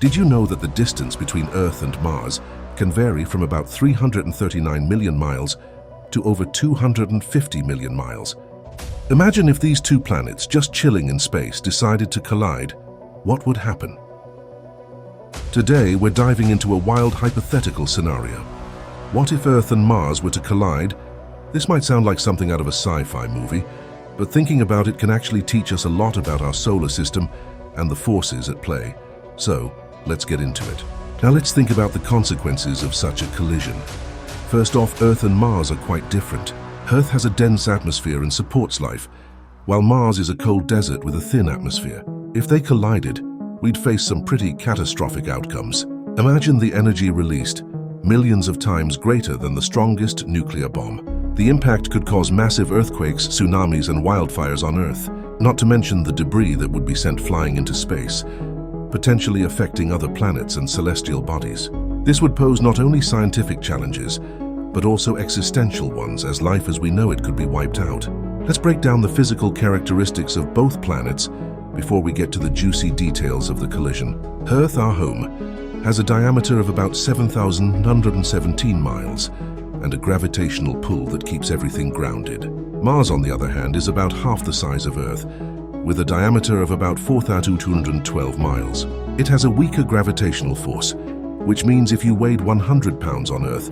Did you know that the distance between Earth and Mars can vary from about 339 million miles to over 250 million miles? Imagine if these two planets, just chilling in space, decided to collide. What would happen? Today, we're diving into a wild hypothetical scenario. What if Earth and Mars were to collide? This might sound like something out of a sci-fi movie, but thinking about it can actually teach us a lot about our solar system and the forces at play. So, let's get into it. Now let's think about the consequences of such a collision. First off, Earth and Mars are quite different. Earth has a dense atmosphere and supports life, while Mars is a cold desert with a thin atmosphere. If they collided, we'd face some pretty catastrophic outcomes. Imagine the energy released, millions of times greater than the strongest nuclear bomb. The impact could cause massive earthquakes, tsunamis, and wildfires on Earth, not to mention the debris that would be sent flying into space, potentially affecting other planets and celestial bodies. This would pose not only scientific challenges, but also existential ones, as life as we know it could be wiped out. Let's break down the physical characteristics of both planets before we get to the juicy details of the collision. Earth, our home, has a diameter of about 7,117 miles and a gravitational pull that keeps everything grounded. Mars, on the other hand, is about half the size of Earth, with a diameter of about 4,212 miles. It has a weaker gravitational force, which means if you weighed 100 pounds on Earth,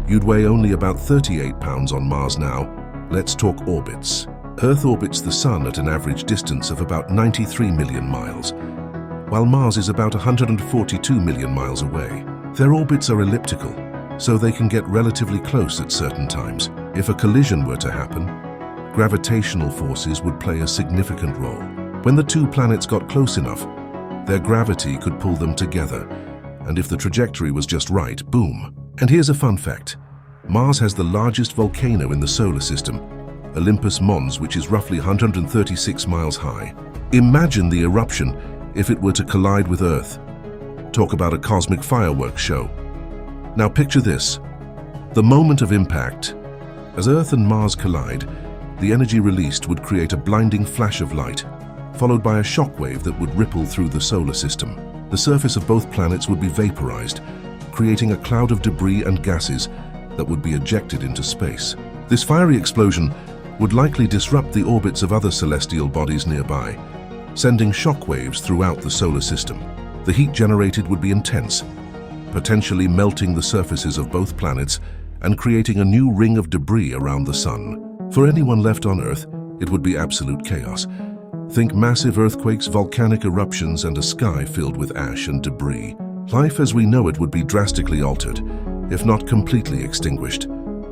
you'd weigh only about 38 pounds on Mars. Now, let's talk orbits. Earth orbits the Sun at an average distance of about 93 million miles, while Mars is about 142 million miles away. Their orbits are elliptical, so they can get relatively close at certain times. If a collision were to happen, gravitational forces would play a significant role. When the two planets got close enough, their gravity could pull them together, and if the trajectory was just right, boom. And here's a fun fact. Mars has the largest volcano in the solar system, Olympus Mons, which is roughly 136 miles high. Imagine the eruption if it were to collide with Earth. Talk about a cosmic fireworks show. Now picture this. The moment of impact. As Earth and Mars collide, the energy released would create a blinding flash of light, followed by a shockwave that would ripple through the solar system. The surface of both planets would be vaporized, creating a cloud of debris and gases that would be ejected into space. This fiery explosion would likely disrupt the orbits of other celestial bodies nearby, sending shockwaves throughout the solar system. The heat generated would be intense, potentially melting the surfaces of both planets and creating a new ring of debris around the Sun. For anyone left on Earth, it would be absolute chaos. Think massive earthquakes, volcanic eruptions, and a sky filled with ash and debris. Life as we know it would be drastically altered, if not completely extinguished.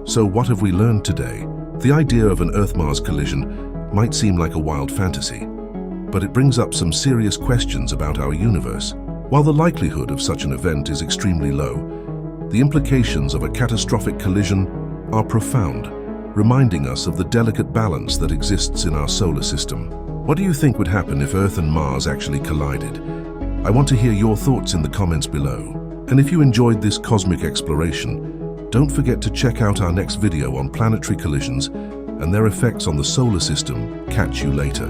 So what have we learned today? The idea of an Earth-Mars collision might seem like a wild fantasy, but it brings up some serious questions about our universe. While the likelihood of such an event is extremely low, the implications of a catastrophic collision are profound, reminding us of the delicate balance that exists in our solar system. What do you think would happen if Earth and Mars actually collided? I want to hear your thoughts in the comments below. And if you enjoyed this cosmic exploration, don't forget to check out our next video on planetary collisions and their effects on the solar system. Catch you later.